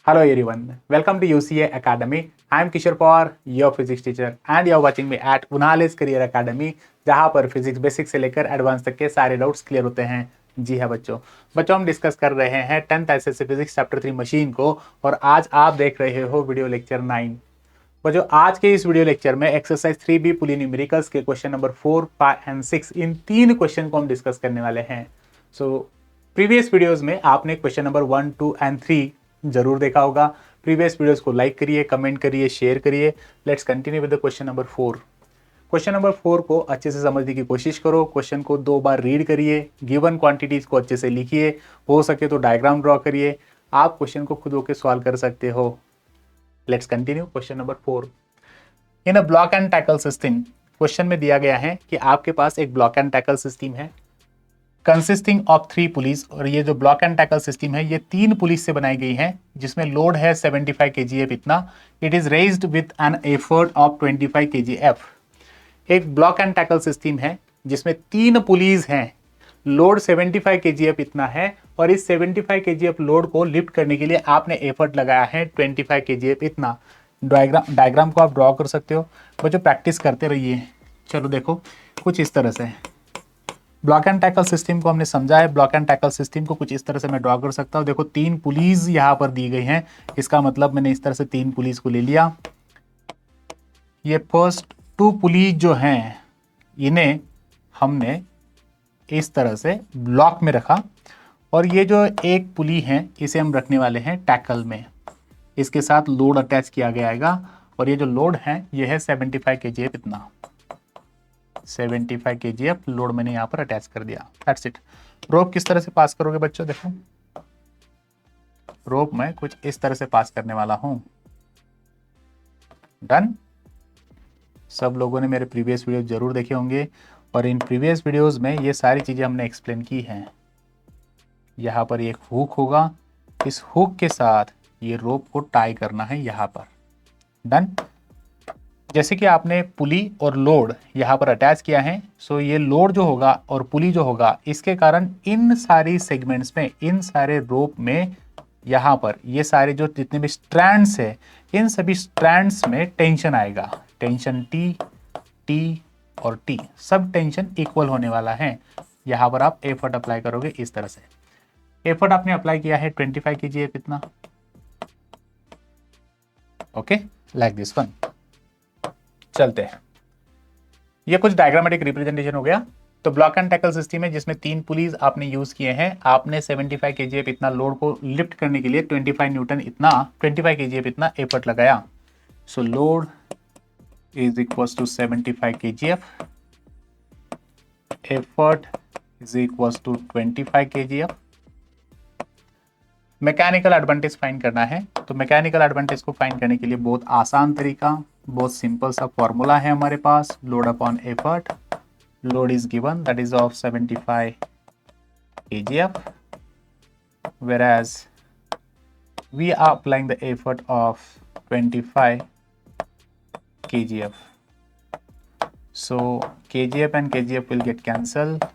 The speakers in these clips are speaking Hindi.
Hello everyone, welcome to UCA Academy. I am Kishore Pawar, your physics teacher and you are watching me at Unales Career Academy, जहाँ पर फिजिक्स बेसिक से लेकर एडवांस तक के सारे डाउट्स क्लियर होते हैं। जी हाँ बच्चों हम डिस्कस कर रहे हैं 10th SSC physics chapter 3 machine को और आज आप देख रहे हो वीडियो लेक्चर 9। बच्चों आज के इस वीडियो लेक्चर में एक्सरसाइज 3B पुली न्यूमेरिकल्स के क्वेश्चन नंबर 4, 5 एंड 6 इन तीन क्वेश्चन को हम डिस्कस करने वाले हैं। प्रीवियस वीडियोस में आपने क्वेश्चन नंबर 1, 2 एंड 3 जरूर देखा होगा। प्रीवियस वीडियोस को लाइक करिए, कमेंट करिए, शेयर करिए। Let's continue with the question number 4। Question number 4 को अच्छे से समझने की कोशिश करो। क्वेश्चन को 2 बार रीड करिए, गिवन क्वांटिटीज को अच्छे से लिखिए, हो सके तो डायग्राम ड्रॉ करिए। आप क्वेश्चन को खुद होकर सॉल्व कर सकते हो। Let's continue question number 4। In a block and tackle system, question में दिया गया है कि आपके पास एक ब्लॉक एंड टैकल सिस्टम है कंसिस्टिंग ऑफ 3 पुलिस, और ये जो ब्लॉक एंड टैकल सिस्टम है ये 3 पुलिस से बनाई गई है जिसमें लोड है 75 kgf इतना। It is raised with an effort of 25 kgf। एक ब्लॉक एंड टैकल सिस्टम है जिसमें 3 पुलिस हैं, लोड 75 kgf इतना है और इस 75 kgf लोड को लिफ्ट करने के लिए आपने एफर्ट लगाया है 25 kgf इतना। डायग्राम को आप ड्रॉ कर सकते हो। बच्चों प्रैक्टिस करते रहिए। चलो देखो कुछ इस तरह से ब्लॉक एंड टैकल सिस्टम को हमने समझा है। ब्लॉक एंड टैकल सिस्टम को कुछ इस तरह से मैं ड्रॉ कर सकता हूँ। देखो 3 पुलिस यहाँ पर दी गई हैं, इसका मतलब मैंने इस तरह से 3 पुलिस को ले लिया। ये फर्स्ट 2 पुलिस जो हैं इन्हें हमने इस तरह से ब्लॉक में रखा और ये जो एक पुली है इसे हम रखने वाले हैं टैकल में। इसके साथ लोड अटैच किया गया और ये जो लोड है ये है 75 kgf इतना। 75 kgf लोड मैंने यहाँ पर अटैच कर दिया। That's it. रोप किस तरह से पास करोगे बच्चों? देखो रोप मैं कुछ इस तरह से पास करने वाला हूं। डन। सब लोगों ने मेरे प्रीवियस वीडियो जरूर देखे होंगे और इन प्रीवियस वीडियोस में ये सारी चीजें हमने एक्सप्लेन की हैं। यहाँ पर एक हुक होगा, इस हुक के साथ ये रोप को टाई करना है यहाँ पर। डन। जैसे कि आपने पुली और लोड यहाँ पर अटैच किया है, सो ये लोड जो होगा और पुली जो होगा इसके कारण इन सारी सेगमेंट्स में, इन सारे रोप में यहाँ पर ये सारे जो जितने भी स्ट्रैंड्स है इन सभी स्ट्रैंड्स में टेंशन आएगा। टेंशन टी, टी और टी सब टेंशन इक्वल होने वाला है। यहाँ पर आप एफर्ट अप्लाई करोगे इस तरह से। एफर्ट आपने अप्लाई किया है 25 kgf इतना। Okay, like this one. चलते हैं, ये कुछ डायग्रामेटिक रिप्रेजेंटेशन हो गया। तो ब्लॉक एंड टैकल सिस्टम है जिसमें 3 पुलिस आपने यूज किए हैं। आपने 75 kgf इतना लोड को लिफ्ट करने के लिए 25 kgf इतना एफर्ट लगाया। So load is equal to 75 kgf, effort is equal to 25 kgf। Mechanical advantage find करना है, तो मैकेनिकल एडवांटेज को फाइंड करने के लिए बहुत आसान तरीका, बहुत सिंपल सा फॉर्मूला है हमारे पास। Load upon effort, load is given that is of 75 kgf whereas we are applying the effort of 25 kgf. So kgf and kgf will get cancelled,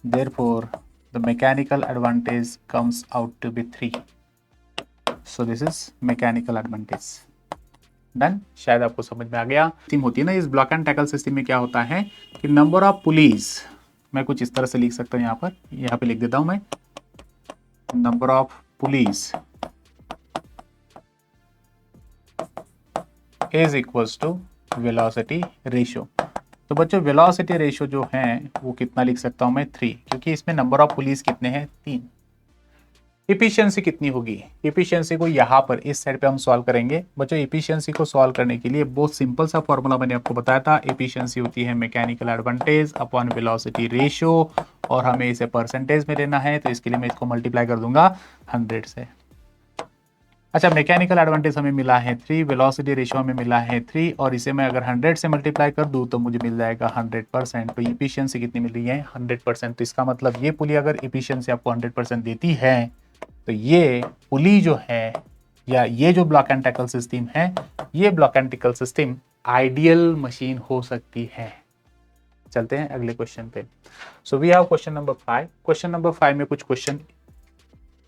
therefore the mechanical advantage comes out to be 3. So this is mechanical advantage. Done. शायद आपको समझ में आ गया। टीम होती है ना इस ब्लॉक एंड टैकल सिस्टम में, क्या होता है कि नंबर ऑफ पुलिस मैं कुछ इस तरह से लिख सकता हूँ। यहाँ पे लिख देता हूं मैं, number of pulleys is equals to velocity ratio. तो बच्चों वेलोसिटी रेशियो जो है वो कितना लिख सकता हूं मैं? 3, क्योंकि इसमें नंबर ऑफ पुलिस कितने हैं? 3। इफिशियंसी कितनी होगी? इफिशियंसी को यहाँ पर इस साइड पे हम सॉल्व करेंगे। बच्चों इफिशियंसी को सॉल्व करने के लिए बहुत सिंपल सा फॉर्मूला मैंने आपको बताया था। इफिशियंसी होती है mechanical advantage upon velocity ratio और हमें इसे परसेंटेज में लेना है, तो इसके लिए मैं इसको मल्टीप्लाई कर दूंगा 100 से। अच्छा, मैकेनिकल एडवांटेज हमें मिला है 3, वेलोसिटी रेशियो हमें मिला है 3 और इसे मैं अगर 100 से मल्टीप्लाई कर दूं तो मुझे मिल जाएगा 100%। तो इफिशियंसी कितनी मिल रही है? 100%। तो इसका मतलब ये पुली अगर इफिशियंसी आपको 100% देती है तो ये पुली जो है या ये जो ब्लॉक एंड टैकल सिस्टम है, ये block and tackle system ideal machine हो सकती है। चलते हैं अगले क्वेश्चन पे। So we have question number 5। Question number 5 में कुछ क्वेश्चन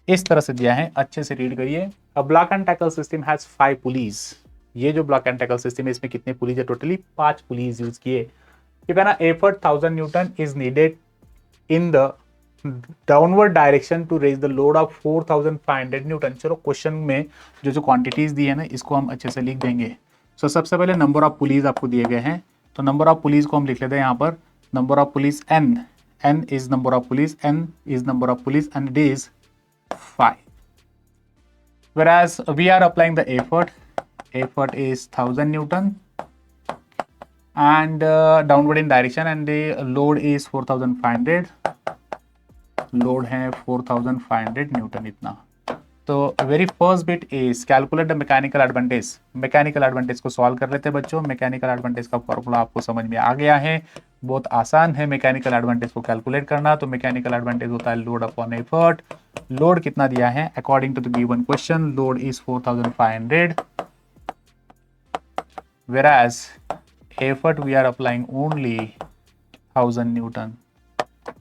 इस तरह से दिया है, अच्छे से रीड करिए। A block and tackle system has 5 pulleys. ये जो ब्लॉक एंड टैकल सिस्टम है इसमें कितने पुलीज है? टोटली 5 पुलीज यूज किए। ठीक है ना। Effort 1000 newton is needed in the downward direction to raise the load of 4500 newton. चलो क्वेश्चन में जो जो क्वांटिटीज दी है ना इसको हम अच्छे से लिख देंगे। सो सबसे पहले नंबर ऑफ पुलीज आपको दिए गए हैं, तो नंबर ऑफ पुलीज को हम लिख लेते हैं यहाँ पर। Number of police n, n is number of police, n is number of police and it is 5. Whereas we are applying the effort is 1000 Newton and downward in direction and the load is 4500, load है 4500 न्यूटन इतना। तो very first bit is calculate the mechanical advantage. Mechanical advantage को सॉल्व कर लेते हैं बच्चों। मैकेनिकल एडवांटेज का फॉर्मूला आपको समझ में आ गया है, बहुत आसान है मैकेनिकल एडवांटेज को कैलकुलेट करना। तो मैकेनिकल एडवांटेज होता है लोड अपॉन एफर्ट। लोड कितना दिया है according to the given question? Load is 4500 whereas effort we are applying only 1000 newton.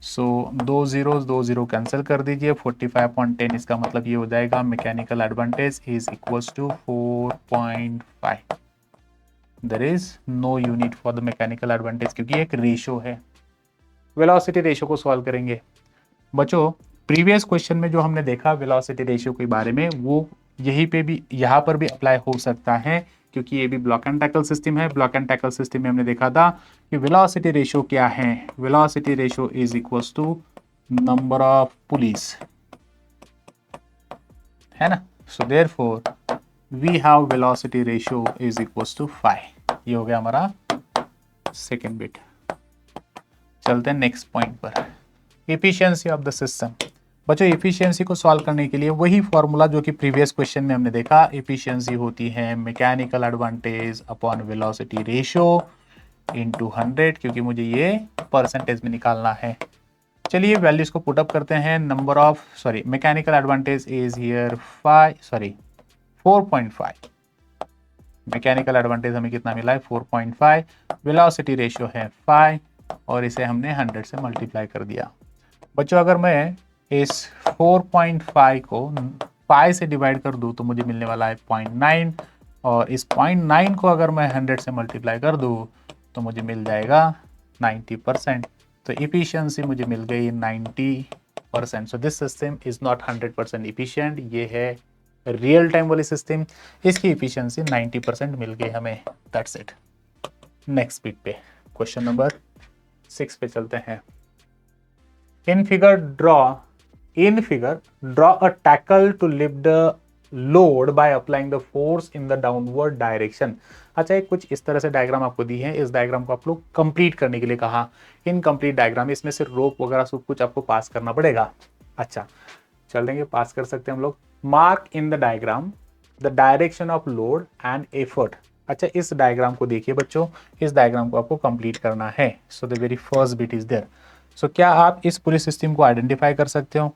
So दो जीरो कैंसिल कर दीजिए, 45.10 इसका मतलब ये हो जाएगा mechanical advantage is equals to 4.5। There is no unit for the mechanical advantage क्योंकि एक रेशो है। वेलोसिटी रेशो को सॉल्व करेंगे बच्चों। प्रीवियस क्वेश्चन में जो हमने देखा वेलोसिटी रेशियो के बारे में वो यहीं पे भी यहाँ पर भी अप्लाई हो सकता है क्योंकि ये भी ब्लॉक एंड टैकल सिस्टम है। ब्लॉक एंड टैकल सिस्टम में हमने देखा था कि वेलोसिटी रेशियो क्या है? Velocity ratio is equals to number of pulleys, है ना। So therefore we have velocity ratio is equals to 5। ये हो गया हमारा सेकेंड बिट। चलते हैं नेक्स्ट पॉइंट पर, एफिशिएंसी ऑफ द सिस्टम। बच्चों एफिशिएंसी को सॉल्व करने के लिए वही फॉर्मूला जो कि प्रीवियस क्वेश्चन में हमने देखा, एफिशिएंसी होती है mechanical advantage upon velocity ratio into 100, क्योंकि मुझे ये परसेंटेज में निकालना है। चलिए वैल्यूज को पुट अप करते हैं। Number of mechanical advantage is here 4.5। Mechanical advantage हमें कितना मिला है? 4.5। वेलोसिटी रेशियो है 5 और इसे हमने 100 से मल्टीप्लाई कर दिया। बच्चों अगर मैं इस 4.5 को 5 से डिवाइड कर दूं तो मुझे मिलने वाला है 0.9 और इस 0.9 को अगर मैं 100 से मल्टीप्लाई कर दूं तो मुझे मिल जाएगा 90%। तो इफिशियंसी मुझे मिल गई 90%। So this system is not 100% efficient. ये है रियल टाइम वाली सिस्टम, इसकी इफिशियंसी 90% मिल गई हमें। That's it. नेक्स्ट बिट पे क्वेश्चन नंबर 6 पे चलते हैं। In figure, draw a tackle to lift the load by applying the force in the downward direction। अच्छा एक कुछ इस तरह से डायग्राम आपको दी है, इस डायग्राम को आप लोग कंप्लीट करने के लिए कहा। इनकम्प्लीट डायग्राम, इसमें से रोप वगैरह सब कुछ आपको पास करना पड़ेगा। अच्छा चल देंगे, पास कर सकते हैं हम लोग। Mark in the diagram the direction of load and effort. अच्छा इस डायग्राम को देखिए बच्चों, इस डायग्राम को आपको कंप्लीट करना है। So the very first bit is there. So क्या आप इस पुलिस सिस्टम को आइडेंटिफाई कर सकते हो?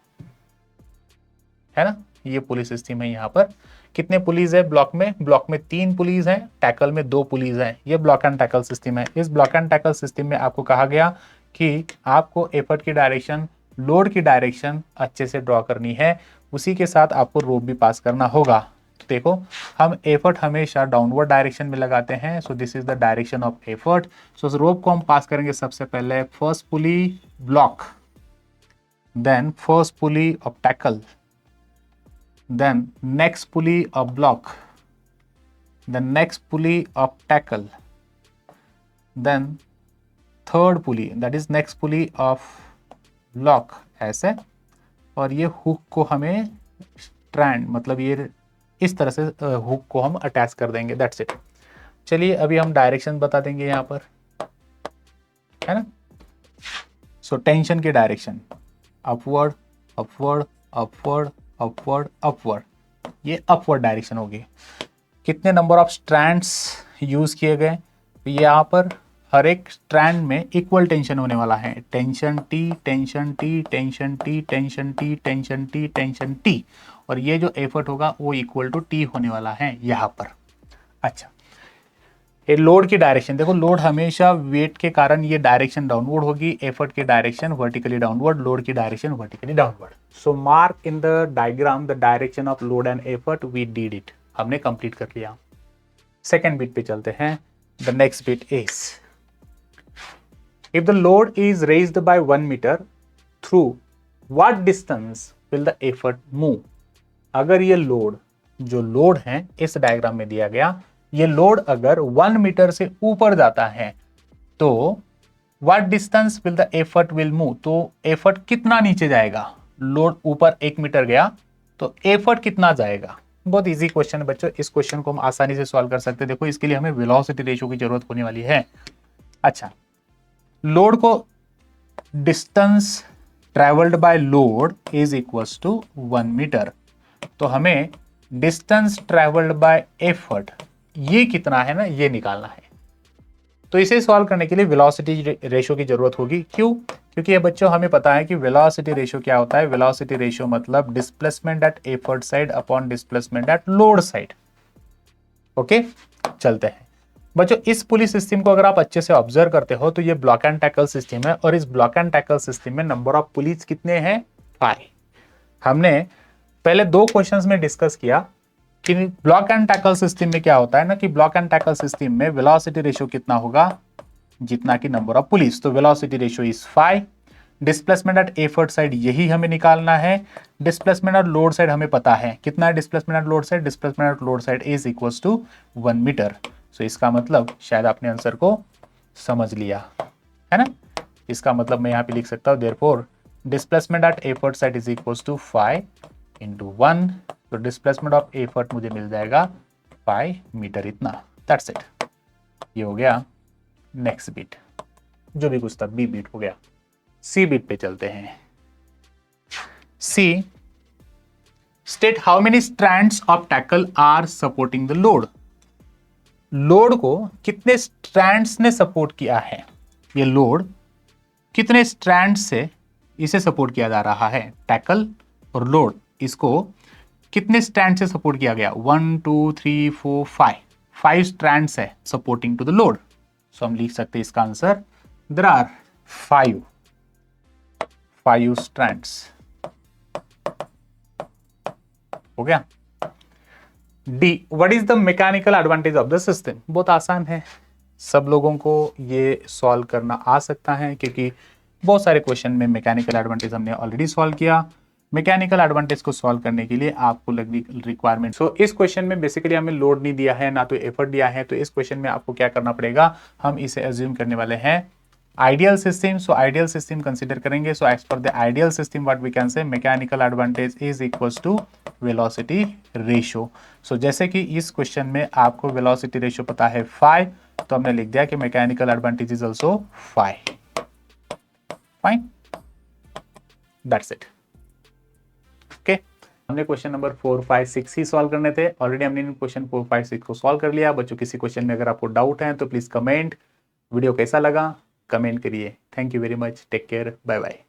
है ना, ये पुलिस सिस्टम है। यहाँ पर कितने पुलिस है ब्लॉक में? ब्लॉक में 3 पुलिस हैं, टैकल में 2 पुलिस हैं। ये ब्लॉक एंड टैकल सिस्टम है। इस ब्लॉक एंड टैकल सिस्टम में आपको कहा गया कि आपको एफर्ट की डायरेक्शन, लोड की डायरेक्शन अच्छे से ड्रॉ करनी है, उसी के साथ आपको रोप भी पास करना होगा। देखो हम एफर्ट हमेशा डाउनवर्ड डायरेक्शन में लगाते हैं। So this is the direction of effort. So rope को हम पास करेंगे सबसे पहले first pulley block, then first pulley of tackle, then next pulley of block, then next pulley of tackle, then third pulley that is next pulley of block, ऐसे। और ये हुक को हमें स्ट्रैंड मतलब ये इस तरह से हुक को हम अटैच कर देंगे। That's it. चलिए अभी हम डायरेक्शन बता देंगे यहाँ पर, है ना। सो टेंशन की direction upward upward upward upward upward, ये अपवर्ड डायरेक्शन होगी। कितने नंबर ऑफ स्ट्रैंड्स यूज किए गए? तो यहाँ पर हर एक स्ट्रैंड में इक्वल टेंशन होने वाला है। Tension T, tension T, tension T, tension T, tension T, tension T, और ये जो एफर्ट होगा वो इक्वल टू टी होने वाला है यहाँ पर। अच्छा ये लोड की डायरेक्शन देखो, लोड हमेशा वेट के कारण ये डायरेक्शन डाउनवर्ड होगी, एफर्ट की डायरेक्शन वर्टिकली डाउनवर्ड, लोड की direction vertically downward. So mark in the diagram the direction of load and effort, we did it, हमने कंप्लीट कर लिया। सेकेंड बिट पे चलते हैं। The next bit is if the load is raised by 1 metre through what distance will the effort move. अगर ये लोड, जो लोड है इस डायग्राम में दिया गया, ये लोड अगर 1 मीटर से ऊपर जाता है तो what distance will the effort will move, तो एफर्ट कितना नीचे जाएगा। लोड ऊपर 1 मीटर गया तो एफर्ट कितना जाएगा। बहुत इजी क्वेश्चन है बच्चों, इस क्वेश्चन को हम आसानी से सॉल्व कर सकते हैं। देखो इसके लिए हमें वेलोसिटी रेशियो की जरूरत होने वाली है। अच्छा, लोड को distance travelled by load is equals to 1 metre, तो हमें डिस्टेंस ट्रेवल्ड बाय एफर्ट ये कितना है ना, ये निकालना है। तो इसे सॉल्व करने के लिए वेलोसिटी रेशियो की जरूरत होगी। क्यों? क्योंकि ये बच्चों हमें पता है कि वेलोसिटी रेशियो क्या होता है। वेलोसिटी रेशियो मतलब displacement at effort side upon displacement at load side. Okay, चलते हैं बच्चों। इस पुलिस सिस्टम को अगर आप अच्छे से ऑब्जर्व करते हो तो ये ब्लॉक एंड टैकल सिस्टम है, और इस ब्लॉक एंड टैकल सिस्टम में नंबर ऑफ पुलिस कितने हैं? 5। हमने पहले 2 क्वेश्चंस में डिस्कस किया कि ब्लॉक एंड टैकल सिस्टम में क्या होता है ना, कि ब्लॉक एंड टैकल सिस्टम में वेलोसिटी रेशियो कितना होगा, जितना कि नंबर ऑफ पुलिस। तो velocity ratio is 5। Displacement at effort side यही हमें निकालना है। डिस्प्लेसमेंट एट लोड साइड हमें पता है कितना है। Displacement at load side, displacement at load side is equals to 1 metre. So इसका मतलब शायद आपने आंसर को समझ लिया है ना। इसका मतलब मैं यहाँ पे लिख सकता हूँ therefore displacement at effort side is equals to 5 into 1। तो डिस्प्लेसमेंट ऑफ एफर्ट मुझे मिल जाएगा 5 मीटर, इतना। दैट्स इट, ये हो गया नेक्स्ट बिट। जो भी कुछ था बी बिट हो गया। सी बिट पे चलते हैं। See, state how many strands of tackle are supporting the load. Load को कितने स्ट्रैंड्स ने सपोर्ट किया है, ये लोड कितने स्ट्रैंड से इसे सपोर्ट किया जा रहा है। टैकल और लोड, इसको कितने स्ट्रैंड से सपोर्ट किया गया। 1 2 3 4 5 स्ट्रैंड्स है सपोर्टिंग टू द लोड। सो हम लिख सकते हैं इसका आंसर देयर आर 5 स्ट्रैंड्स। हो गया। D, what is the mechanical advantage of the system. बहुत आसान है, सब लोगों को ये सॉल्व करना आ सकता है, क्योंकि बहुत सारे क्वेश्चन में मैकेनिकल एडवांटेज हमने ऑलरेडी सॉल्व किया। मैकेनिकल एडवांटेज को सॉल्व करने के लिए आपको लगनी रिक्वायरमेंट। सो इस क्वेश्चन में बेसिकली हमें लोड नहीं दिया है, ना तो एफर्ट दिया है, तो इस क्वेश्चन में आपको क्या करना पड़ेगा, हम इसे अज्यूम करने वाले हैं ideal system. So ideal system consider करेंगे। So as per the ideal system what we can say mechanical advantage is equals to velocity ratio. So जैसे कि इस क्वेश्चन में आपको वेलोसिटी रेशियो पता है 5, तो हमने लिख दिया कि mechanical advantage is also 5। Fine, that's it. Okay, हमने क्वेश्चन नंबर 4 5 6 ही सॉल्व करने थे। ऑलरेडी हमने क्वेश्चन 4 5 6 को सॉल्व कर लिया। बच्चों किसी क्वेश्चन में अगर आपको डाउट है तो प्लीज कमेंट। वीडियो कैसा लगा कमेंट करिए। Thank you very much, take care, bye bye.